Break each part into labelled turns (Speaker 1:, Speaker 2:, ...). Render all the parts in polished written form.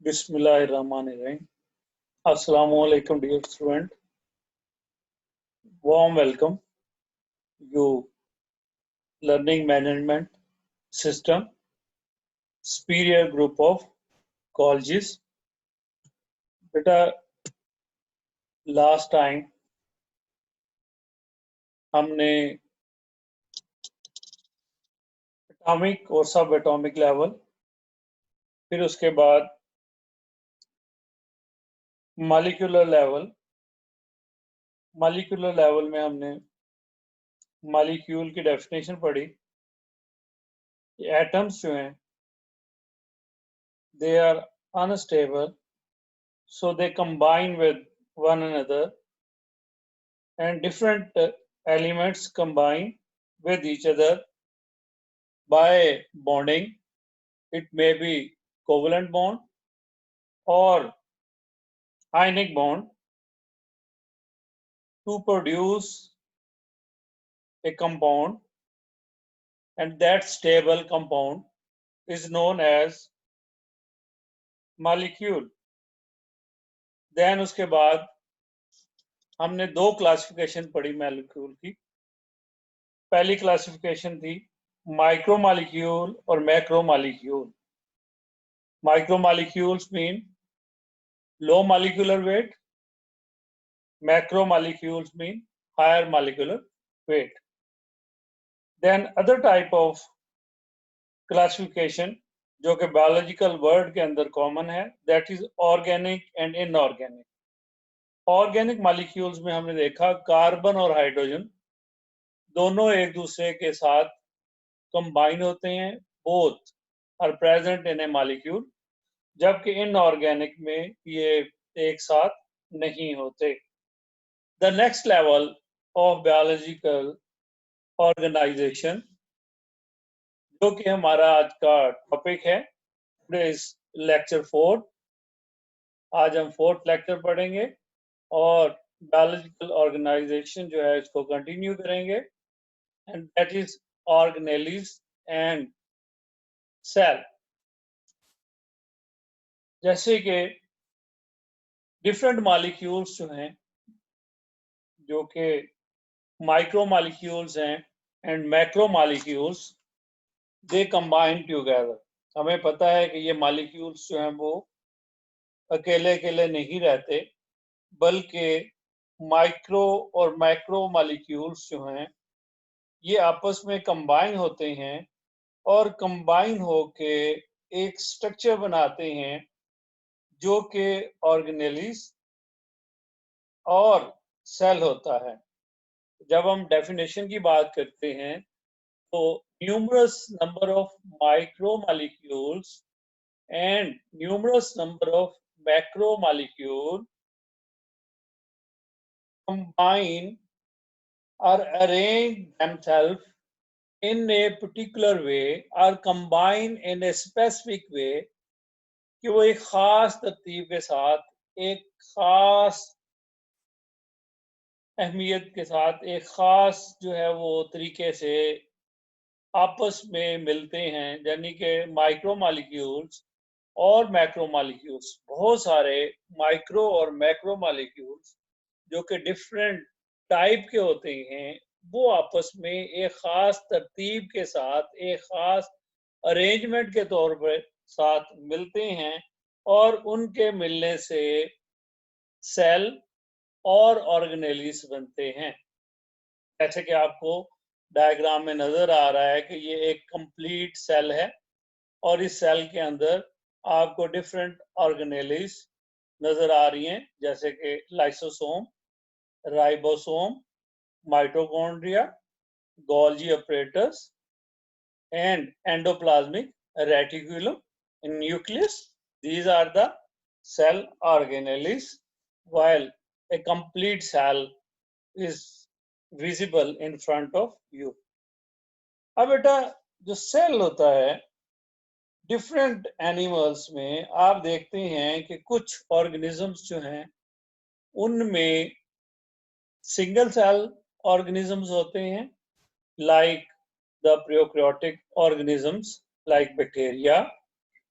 Speaker 1: Bismillahirrahmanirrahim. Assalamu alaikum, dear student. Warm welcome you learning management system superior group of colleges. बेटा last time हमने atomic और सब atomic level, फिर उसके बाद मॉलिक्यूलर लेवल में हमने मॉलिक्यूल की डेफिनेशन पढ़ी। एटम्स जो हैं they are unstable, so they combine with one another, and different elements combine with each other by bonding. It may be covalent bond or ionic bond to produce a compound, and that stable compound is known as molecule. Then उसके बाद हमने दो classification पढ़ी molecule की। पहली classification थी micro molecule और macro molecule. Micro molecules mean low molecular weight, macromolecules mean higher molecular weight. Then other type of classification जो कि biological word के अंदर common है, that is organic and inorganic. Organic molecules में हमने देखा कार्बन और हाइड्रोजन दोनों एक दूसरे के साथ combine होते हैं, both are present in a molecule, जबकि इनऑर्गेनिक में ये एक साथ नहीं होते। The next level of biological organization, जो कि हमारा आज का टॉपिक है, इस लेक्चर 4। आज हम 4th लेक्चर पढ़ेंगे और biological organization जो है इसको कंटिन्यू करेंगे, and that is organelles and cell। जैसे कि डिफरेंट मॉलिक्यूल्स जो हैं, जो कि माइक्रो मॉलिक्यूल्स हैं and macro molecules, they combine together. हमें पता है कि ये मॉलिक्यूल्स जो हैं वो अकेले अकेले नहीं रहते, बल्कि माइक्रो और मैक्रो मॉलिक्यूल्स जो हैं ये आपस में कंबाइन होते हैं और कंबाइन होके एक स्ट्रक्चर बनाते हैं जो कि ऑर्गेनेलिस और सेल होता है। जब हम डेफिनेशन की बात करते हैं तो numerous number of micromolecules and numerous number of macromolecules combine or arrange themselves in a particular way or combine in a specific way कि वो एक खास तरतीब के साथ, एक खास अहमियत के साथ, एक खास जो है वो तरीके से आपस में मिलते हैं। यानी कि माइक्रो मॉलिक्यूल्स और मैक्रो मॉलिक्यूल्स, बहुत सारे माइक्रो और मैक्रो मॉलिक्यूल्स जो कि डिफरेंट टाइप के होते हैं, वो आपस में एक खास तरतीब के साथ, एक खास अरेंजमेंट के तौर पर साथ मिलते हैं और उनके मिलने से सेल और ऑर्गेनेलिस बनते हैं। जैसे कि आपको डायग्राम में नजर आ रहा है कि ये एक कंप्लीट सेल है और इस सेल के अंदर आपको डिफरेंट ऑर्गेनेलिस नजर आ रही हैं, जैसे कि lysosome, ribosome, mitochondria, Golgi apparatus and endoplasmic reticulum in nucleus. These are the cell organelles, while a complete cell is visible in front of you. अब बेटा जो सेल होता है, डिफरेंट एनिमल्स में आप देखते हैं कि कुछ ऑर्गेनिजम्स जो हैं उनमें सिंगल सेल ऑर्गेनिजम्स होते हैं, like the prokaryotic organisms like bacteria,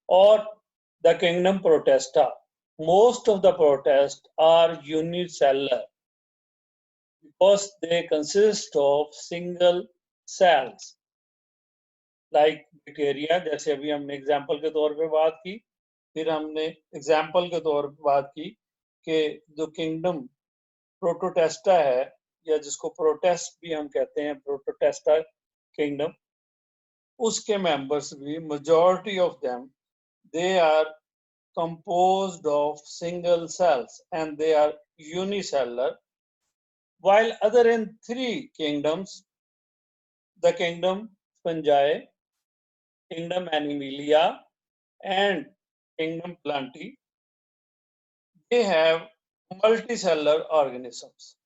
Speaker 1: और the kingdom Protista. Most of the protists are unicellular because they consist of single cells. Like bacteria, जैसे अभी हमने एग्जाम्पल के तौर पे बात की, फिर हमने एग्जाम्पल के तौर पे बात की कि जो किंगडम प्रोटोटेस्टा है, या जिसको प्रोटेस्ट भी हम कहते हैं, प्रोटोटेस्टा किंगडम, उसके मेंबर्स भी majority of them they are composed of single cells and they are unicellular, while other in three kingdoms, the kingdom Fungi, kingdom Animalia, and kingdom Plantae, they have multicellular organisms.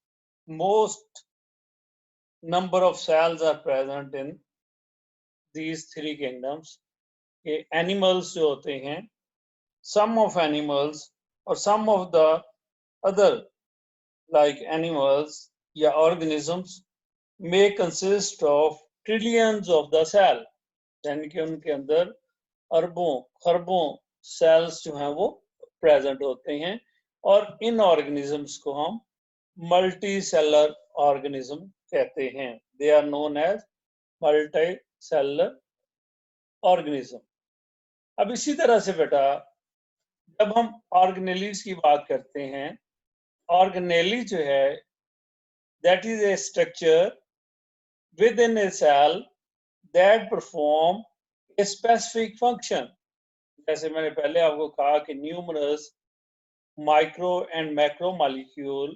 Speaker 1: Most number of cells are present in these three kingdoms. Animals जो होते हैं, some of animals or some of the other like animals या organisms may consist of trillions of the cell, यानी कि उनके अंदर अरबों खरबों सेल्स जो हैं वो प्रेजेंट होते हैं, और इन ऑर्गेनिजम्स को हम मल्टी सेलर ऑर्गेनिज्म कहते हैं. They are known as multicellular organism. अब इसी तरह से बेटा जब हम ऑर्गेनेलीज की बात करते हैं, ऑर्गेनेली जो है that is a structure within a cell that perform a specific function. जैसे मैंने पहले आपको कहा कि numerous micro and macro molecule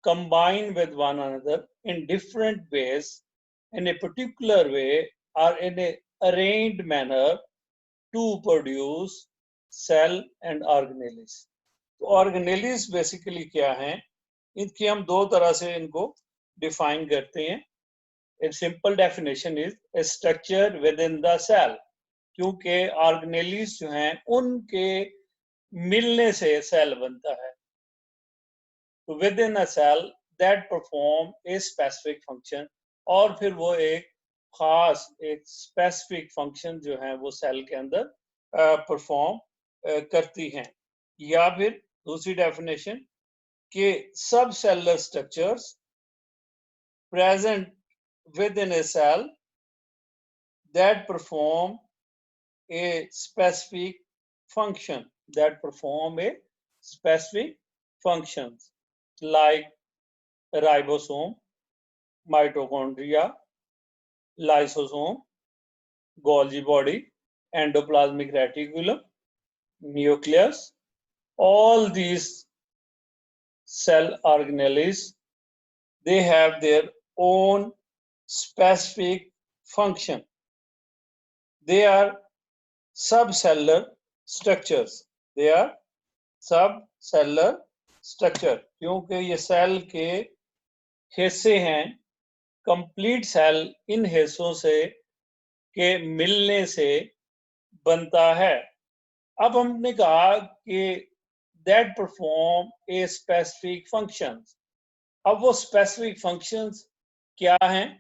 Speaker 1: combine with one another in different ways in a particular way or in a arranged manner to produce cell and organelles. तो organelles basically क्या हैं? इनकी हम दो तरह से इनको डिफाइन करते हैं. A simple definition is a structure within the cell, क्योंकि ऑर्गेनेलीज जो हैं उनके मिलने से सेल बनता है. तो within a cell that perform a specific function, और फिर वो एक खास एक स्पेसिफिक फंक्शन जो है वो सेल के अंदर परफॉर्म करती हैं. या फिर दूसरी डेफिनेशन कि सब cellular structures present within a cell that perform a specific function, functions like ribosome, mitochondria, lysosome, Golgi body, endoplasmic reticulum, nucleus. All these cell organelles, they have their own specific function. They are subcellular structures. They are subcellular structure, क्योंकि ये cell के हिस्से हैं. Complete cell इन हिस्सों से के मिलने से बनता है. अब हमने कहा कि that perform a specific functions. अब वो specific functions क्या हैं?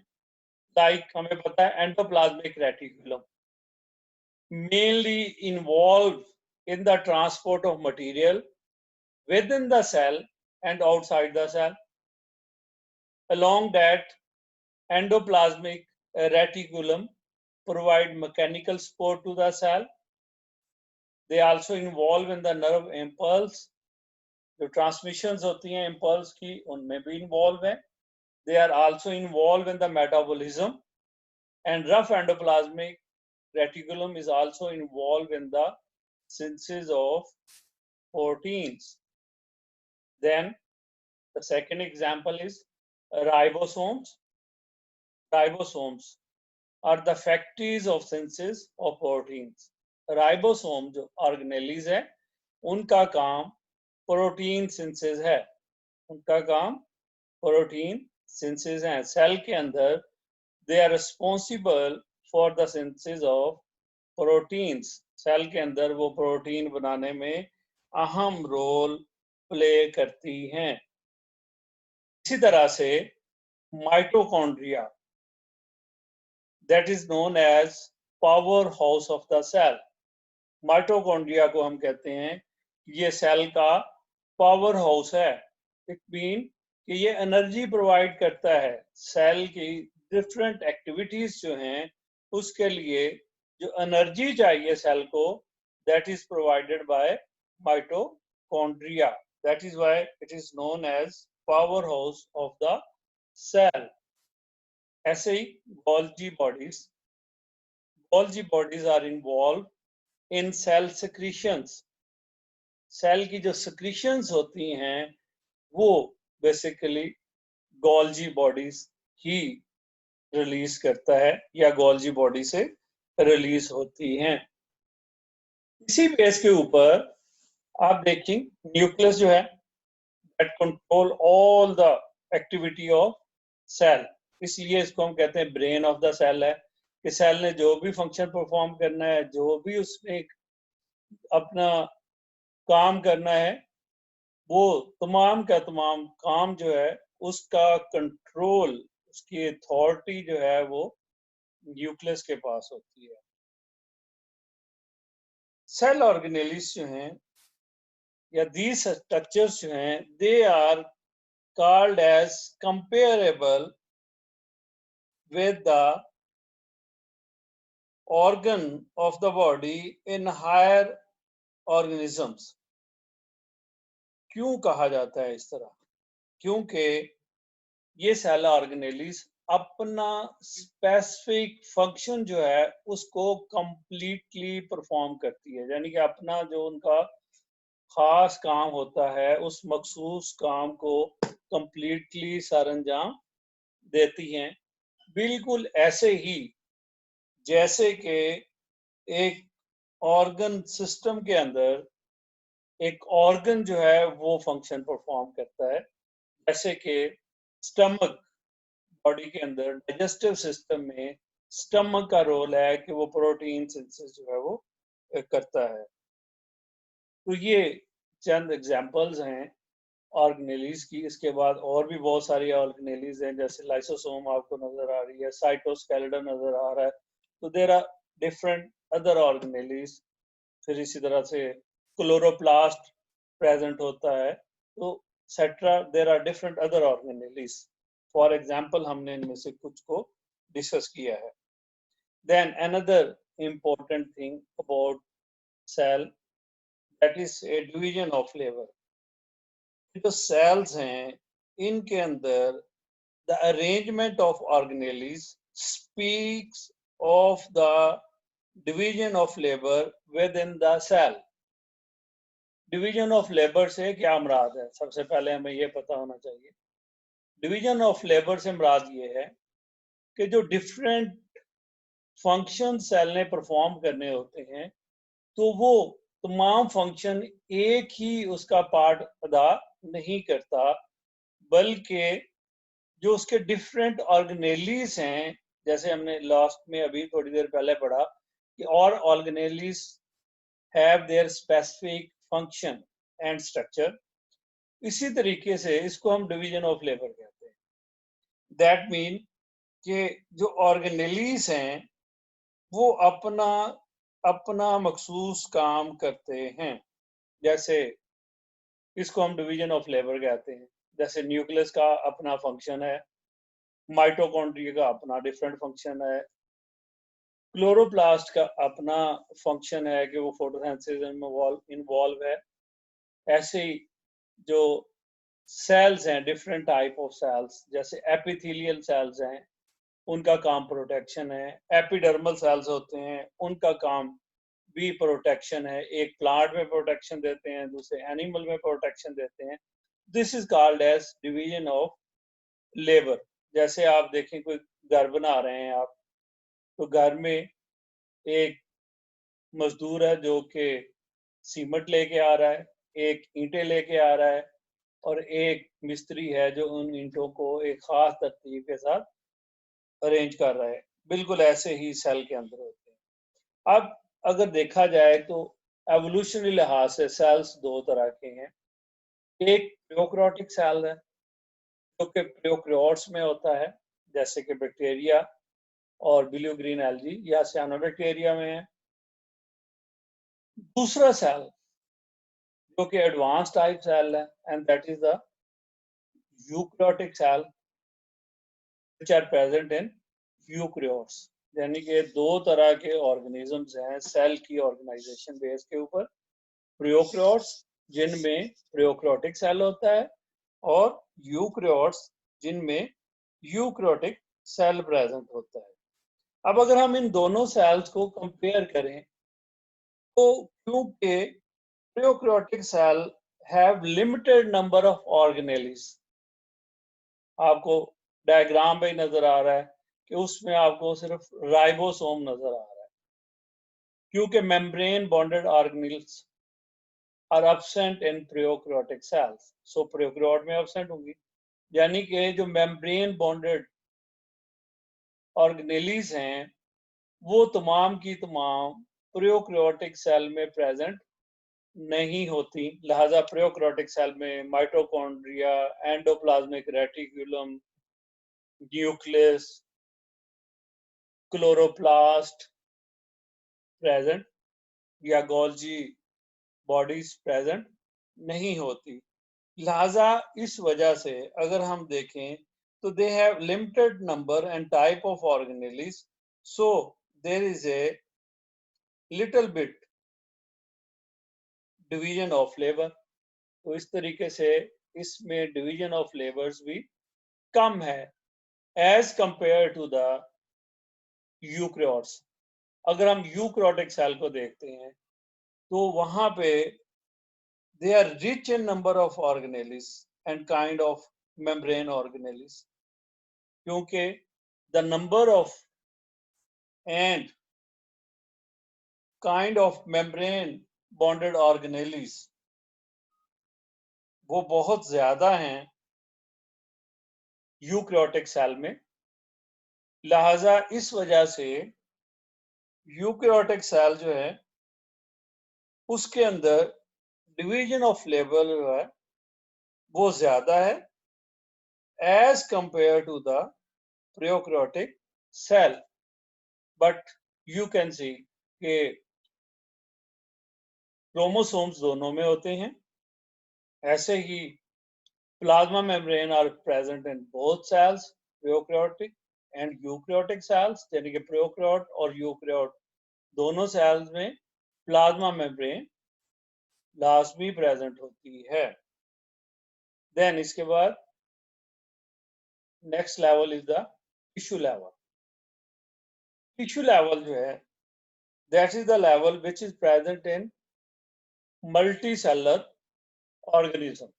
Speaker 1: लाइक हमें पता है endoplasmic reticulum mainly involved in the transport of material within the cell and outside the cell. Along that, endoplasmic reticulum provide mechanical support to the cell. They also involve in the nerve impulse. जो transmissions होती हैं impulse की, उनमें भी involve है. They are also involved in the metabolism, and rough endoplasmic reticulum is also involved in the synthesis of proteins. Then the second example is ribosomes. Ribosomes are the factories of synthesis of proteins. Ribosome जो organelles है, उनका काम protein synthesis है. उनका काम protein synthesis है. Cell के अंदर they are responsible for the synthesis of proteins. Cell के अंदर वो प्रोटीन बनाने में अहम रोल प्ले करती हैं. इसी तरह से mitochondria, that is known as powerhouse of the cell. Mitochondria को हम कहते हैं ये सेल का पावर हाउस है। इट मीन कि ये एनर्जी प्रोवाइड करता है। सेल की डिफरेंट एक्टिविटीज जो हैं उसके लिए जो एनर्जी चाहिए सेल को, that is provided by mitochondria. That is why it is known as power house of the cell. ऐसे ही Golgi bodies are involve in cell secretions। Cell की जो secretions होती हैं वो बेसिकली गोल्जी बॉडीज ही रिलीज करता है या गोल्जी बॉडी से रिलीज होती हैं। इसी बेस के ऊपर आप देखें न्यूक्लियस जो है that control all the activity of cell. इसलिए इसको हम कहते हैं ब्रेन ऑफ द सेल है कि सेल ने जो भी फंक्शन परफॉर्म करना है, जो भी उसने अपना काम करना है, वो तमाम का तमाम काम जो है उसका कंट्रोल, उसकी अथॉरिटी जो है वो न्यूक्लियस के पास होती है। सेल ऑर्गेनेलिस जो हैं या दीज स्ट्रक्चर्स जो हैं they are called as comparable with the organ of the body in higher organisms। क्यों कहा जाता है इस तरह? क्योंकि ये सेल ऑर्गेनेलिस अपना स्पेसिफिक फंक्शन जो है उसको कंप्लीटली परफॉर्म करती है, यानी कि अपना जो उनका खास काम होता है उस मखसूस काम को कंप्लीटली सरअंजाम देती हैं। बिल्कुल ऐसे ही जैसे कि एक ऑर्गन सिस्टम के अंदर एक ऑर्गन जो है वो फंक्शन परफॉर्म करता है, जैसे कि स्टमक बॉडी के अंदर डाइजेस्टिव सिस्टम में स्टमक का रोल है कि वो प्रोटीन सिंथेसिस जो है वो करता है। तो ये चंद एग्जांपल्स हैं ऑर्गेनेलीज की। इसके बाद और भी बहुत सारी ऑर्गेनेलीज हैं, जैसे लाइसोसोम आपको नजर आ रही है, साइटोस्केलेटन नजर आ रहा है। तो there are different other organelles. फिर इसी तरह से क्लोरोप्लास्ट प्रेजेंट होता है। तो cetera there are different other organelles. For example हमने इनमें से कुछ को डिस्कस किया है। Then another important thing about cell, that is a division of labor। जो cells हैं इनके अंदर the arrangement of organelles speaks of the division of labor within the cell। Division of labour से क्या मुराद है? सबसे पहले हमें ये पता होना चाहिए। डिवीजन ऑफ लेबर से मुराद ये है कि जो डिफरेंट फंक्शन सेल ने परफॉर्म करने होते हैं तो वो तमाम फंक्शन एक ही उसका पार्ट अदा नहीं करता, बल्कि जो उसके डिफरेंट ऑर्गेनेलीज हैं, जैसे हमने लास्ट में अभी थोड़ी देर पहले पढ़ा कि और organelles have their specific function and structure. इसी तरीके से इसको हम डिवीजन ऑफ लेबर कहते हैं। दैट मीन कि जो ऑर्गेनेलीज हैं वो अपना अपना मखसूस काम करते हैं। जैसे इसको हम डिवीजन ऑफ लेबर कहते हैं। जैसे न्यूक्लियस का अपना फंक्शन है, माइटोकॉन्ड्रिया का अपना डिफरेंट फंक्शन है, क्लोरोप्लास्ट का अपना फंक्शन है कि वो फोटोसिंथेसिस में इन्वॉल्व है। ऐसे ही जो सेल्स हैं, डिफरेंट टाइप ऑफ सेल्स, जैसे एपिथेलियल सेल्स हैं, उनका काम प्रोटेक्शन है। एपिडर्मल सेल्स होते हैं, उनका काम भी प्रोटेक्शन है। एक प्लांट में प्रोटेक्शन देते हैं, दूसरे एनिमल में प्रोटेक्शन देते हैं। This is called as division of labour. जैसे आप देखें कोई घर बना रहे हैं आप, तो घर में एक मजदूर है जो कि सीमेंट लेके आ रहा है, एक ईंटें लेके आ रहा है, और एक मिस्त्री है जो उन ईंटों को एक खास तरतीब के साथ अरेंज कर रहा है। बिल्कुल ऐसे ही सेल के अंदर होते हैं। अब अगर देखा जाए तो एवोल्यूशनरी लिहाज से सेल्स दो तरह के हैं। एक प्रोकैरियोटिक सेल है जो कि प्रोकैरियोट्स में होता है, जैसे कि बैक्टीरिया और ब्लू ग्रीन एल्गी या साइनोबैक्टीरिया में है। दूसरा सेल जो कि एडवांस टाइप सेल है, and that is the eukaryotic cell which are present in eukaryotes. यानी कि दो तरह के ऑर्गेनिजम्स हैं सेल की ऑर्गेनाइजेशन बेस के ऊपर। प्रोकैरियोट्स जिनमें प्रोकैरियोटिक सेल होता है, और यूकैरियोट्स जिनमें यूकैरियोटिक सेल प्रेजेंट होता है। अब अगर हम इन दोनों सेल्स को कंपेयर करें, तो क्योंकि prokaryotic cell have limited number of organelles, आपको डायग्राम पे नजर आ रहा है कि उसमें आपको सिर्फ राइबोसोम नजर आ रहा है, क्योंकि membrane bonded organelles are absent in prokaryotic cells. So prokaryote में एब्सेंट होंगी, यानी कि जो मेम्ब्रेन बॉन्डेड ऑर्गेनेलीज हैं वो तमाम की तमाम प्रोकैरियोटिक सेल में प्रेजेंट नहीं होती। लिहाजा प्रोकैरियोटिक सेल में mitochondria, endoplasmic reticulum, nucleus, chloroplast present या गोल्जी बॉडीज प्रेजेंट नहीं होती। लिहाजा इस वजह से अगर हम देखें तो they have limited number and type of organelles, so there is a little bit division of labour. तो इस तरीके से इसमें डिवीजन ऑफ लेबर्स भी कम है as compare to the eukaryotes. अगर हम यूकैरियोटिक सेल को देखते हैं तो वहां पे they are rich in number of organelles and kind of membrane organelles, क्योंकि the number of and kind of membrane bonded organelles वो बहुत ज्यादा हैं यूकैरियोटिक सेल में। लिहाजा इस वजह से यूकैरियोटिक सेल जो है उसके अंदर डिवीजन ऑफ लेबर जो है वो ज्यादा है as compare to the prokaryotic cell. But you can see कि क्रोमोसोम्स दोनों में होते हैं। ऐसे ही plasma membrane are present in both cells, prokaryotic and eukaryotic cells, यानी कि प्रोकैरियोट और यूकैरियोट दोनों सेल्स में प्लाज्मा मेम्ब्रेन लाजमी प्रेजेंट होती है। देन इसके बाद next level is the tissue level. Tissue level जो है that is the level which is present in multicellular organisms.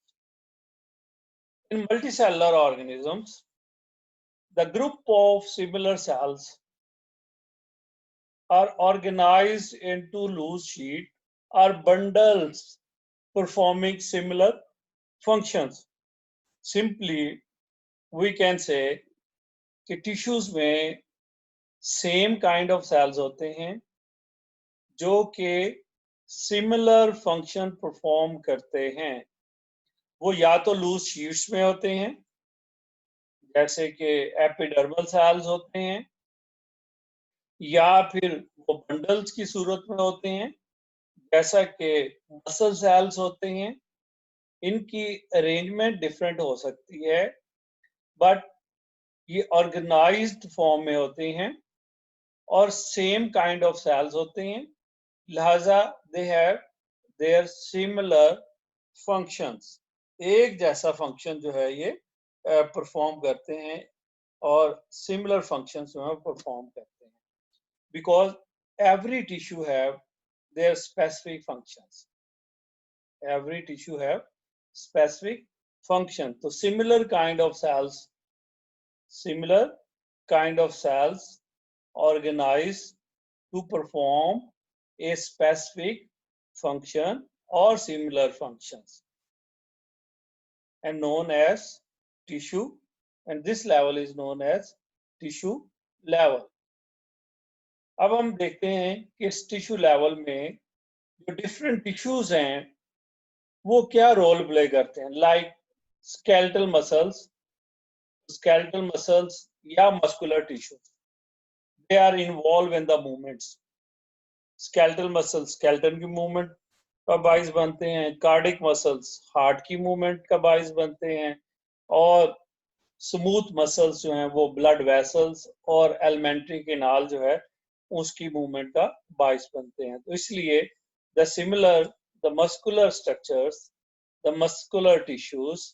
Speaker 1: In multicellular organisms, the group of similar cells are organized into loose sheet or bundles performing similar functions. Simply, we can say कि tissues में same kind of cells होते हैं जो कि similar function perform करते हैं। वो या तो loose sheets में होते हैं, जैसे कि एपिडर्मल सेल्स होते हैं, या फिर वो बंडल्स की सूरत में होते हैं, जैसा कि मसल सेल्स होते हैं। इनकी अरेंजमेंट डिफरेंट हो सकती है, बट ये ऑर्गेनाइज्ड फॉर्म में होते हैं और सेम काइंड ऑफ सेल्स होते हैं। लिहाजा they have their similar functions, एक जैसा फंक्शन जो है ये परफॉर्म करते हैं और सिमिलर फंक्शंस जो है परफॉर्म करते हैं, because every tissue have their specific functions. Every tissue have specific function. So similar kind of cells organize to perform a specific function or similar functions and known as tissue, and this level is known as tissue level. अब हम देखते हैं कि इस tissue level में जो different tissues हैं वो क्या रोल प्ले करते हैं। Like skeletal muscles or muscular tissue, they are involve in the movements. Skeletal muscles skeleton की मूवमेंट का बाइस बनते हैं, कार्डिक मसल्स हार्ट की मूवमेंट का बाइस बनते हैं, और स्मूथ मसल्स जो हैं वो ब्लड वेसल्स और एलिमेंट्री कैनाल जो है उसकी मूवमेंट का बाइस बनते हैं। तो इसलिए the muscular structures, the muscular tissues,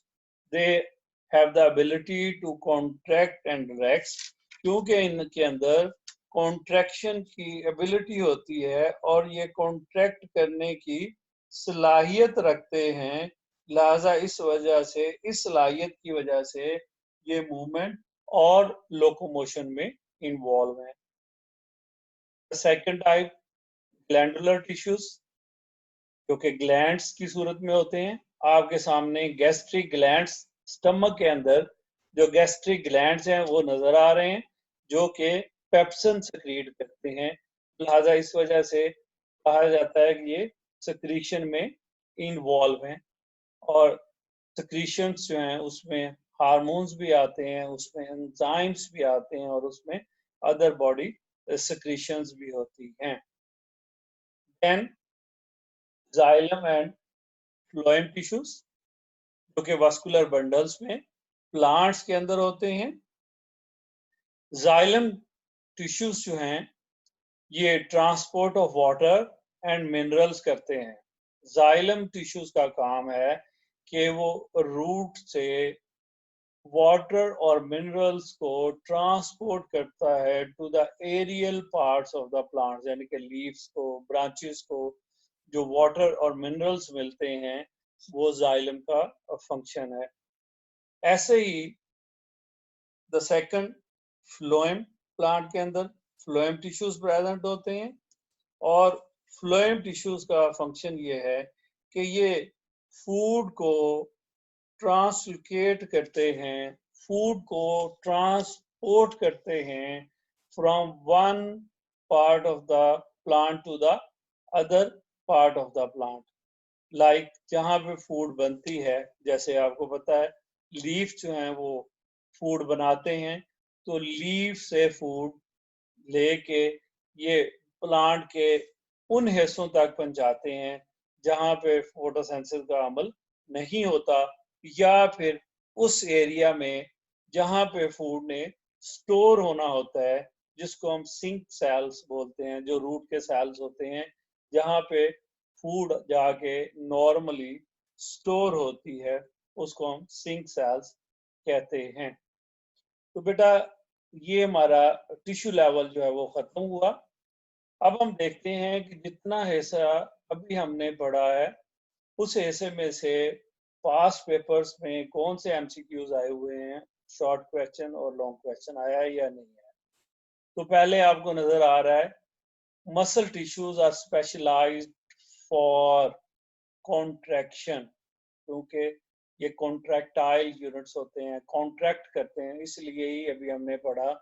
Speaker 1: they have the ability to contract and relax, क्योंकि इनके अंदर कॉन्ट्रैक्शन की एबिलिटी होती है और ये कॉन्ट्रैक्ट करने की सलाहियत रखते हैं। लिहाजा इस वजह से, इस सलाहियत की वजह से ये मूवमेंट और लोकोमोशन में इन्वॉल्व है। सेकंड टाइप, ग्लैंडुलर टिश्यूज, जो कि ग्लैंड्स की सूरत में होते हैं। आपके सामने गैस्ट्रिक ग्लैंड्स, स्टमक के अंदर जो गैस्ट्रिक ग्लैंड्स हैं वो नजर आ रहे हैं, जो कि पेप्सिन सेक्रीट करते हैं। लिहाजा इस वजह से कहा जाता है कि ये सेक्रीशन में इन्वॉल्व हैं। और सेक्रीशंस जो हैं उसमें हार्मोन्स भी आते हैं, उसमें एंजाइम्स भी आते हैं, और उसमें अदर बॉडी सेक्रीशंस भी होती हैं। Then xylem and phloem tissues, जो कि वास्कुलर बंडल्स में प्लांट्स के अंदर होते हैं। जाइलम टिश्यूज जो हैं ये transport of water and minerals करते हैं। जाइलम टिश्यूज का काम है कि वो रूट से वाटर और मिनरल्स को ट्रांसपोर्ट करता है to the aerial parts of the plants, यानी कि लीव्स को, ब्रांचेस को जो वाटर और मिनरल्स मिलते हैं, वो जाइलम का फंक्शन है। ऐसे ही द सेकंड, फ्लोएम, प्लांट के अंदर फ्लोएम टिश्यूज प्रेजेंट होते हैं, और फ्लोएम टिश्यूज का फंक्शन ये है कि ये फूड को ट्रांसलोकेट करते हैं, फूड को ट्रांसपोर्ट करते हैं from one part of the plant to the other part of the plant. Like जहाँ पे फूड बनती है, जैसे आपको पता है लीफ जो है वो फूड बनाते हैं, तो लीफ से फूड लेके ये प्लांट के उन हिस्सों तक पहुंचाते हैं जहाँ पे फोटोसिंथेसिस का अमल नहीं होता, या फिर उस एरिया में जहाँ पे फूड ने स्टोर होना होता है, जिसको हम सिंक सेल्स बोलते हैं, जो रूट के सेल्स होते हैं, जहाँ पे फूड जाके नॉर्मली स्टोर होती है, उसको हम सिंक सेल्स कहते हैं। तो बेटा ये हमारा टिश्यू लेवल जो है वो खत्म हुआ। अब हम देखते हैं कि जितना हिस्सा अभी हमने पढ़ा है उस हिस्से में से पास्ट पेपर्स में कौन से एमसीक्यूज आए हुए हैं, शॉर्ट क्वेश्चन और लॉन्ग क्वेश्चन आया है या नहीं है। तो पहले आपको नजर आ रहा है, muscle tissues are specialised for contraction, क्योंकि ये कॉन्ट्रैक्टाइल यूनिट्स होते हैं, कॉन्ट्रैक्ट करते हैं, इसलिए ही अभी हमने पढ़ा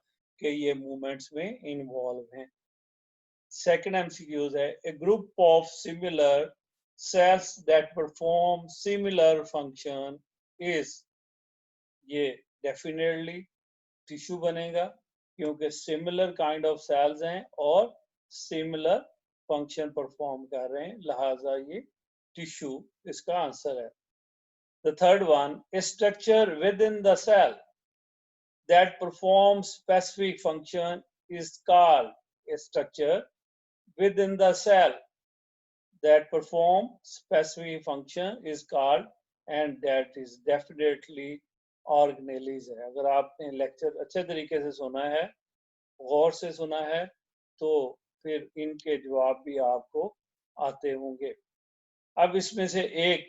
Speaker 1: कि ये मूवमेंट्स में इन्वॉल्व हैं। सेकंड एमसीक्यूज है, a group of similar cells that perform similar function is, ये डेफिनेटली टिश्यू बनेगा, क्योंकि सिमिलर काइंड ऑफ सेल्स हैं और सिमिलर फंक्शन परफॉर्म कर रहे हैं, लिहाजा ये टिश्यू इसका आंसर है। The third one, a structure within the cell that performs specific function is called a structure within the cell that perform specific function is called, and that is definitely organelles है। अगर आपने lecture अच्छे तरीके से सुना है, गौर से सुना है, तो फिर इनके जवाब भी आपको आते होंगे। अब इसमें से एक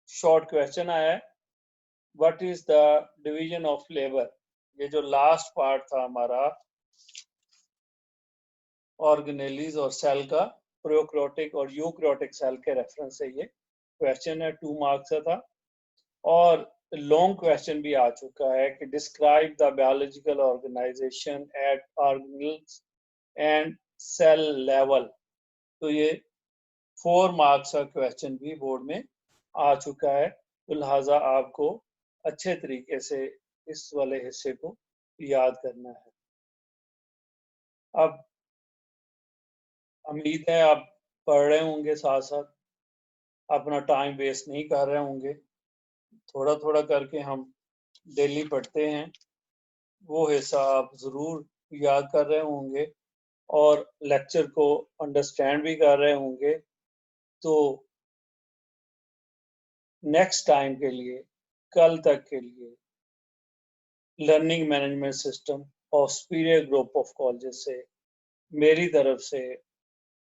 Speaker 1: शॉर्ट क्वेश्चन आया है, what is the division of labour. ये जो लास्ट पार्ट था हमारा ऑर्गेनेलीज और सेल का, प्रोकैरियोटिक और यूकैरियोटिक सेल के रेफरेंस से ये क्वेश्चन है, 2 मार्क्स का था। और लॉन्ग क्वेश्चन भी आ चुका है कि describe the biological organisation at organelles and cell level. तो ये 4 मार्क्स का क्वेश्चन भी बोर्ड में आ चुका है, तो लिहाजा आपको अच्छे तरीके से इस वाले हिस्से को याद करना है। अब उम्मीद है आप पढ़ रहे होंगे साथ साथ, अपना टाइम वेस्ट नहीं कर रहे होंगे। थोड़ा थोड़ा करके हम डेली पढ़ते हैं, वो हिस्सा आप ज़रूर याद कर रहे होंगे और लेक्चर को अंडरस्टैंड भी कर रहे होंगे। तो नेक्स्ट टाइम के लिए, कल तक के लिए, लर्निंग मैनेजमेंट सिस्टम और सुपीरियर ग्रुप ऑफ कॉलेजेस से मेरी तरफ से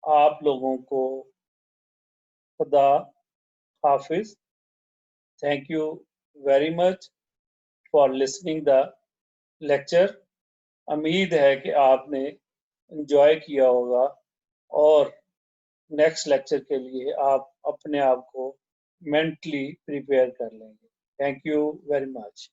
Speaker 1: आप लोगों को खुदा हाफिज। Thank you very much for listening the lecture. उम्मीद है कि आपने एंजॉय किया होगा और नेक्स्ट लेक्चर के लिए आप अपने आप को मेंटली प्रिपेयर कर लेंगे। Thank you very much.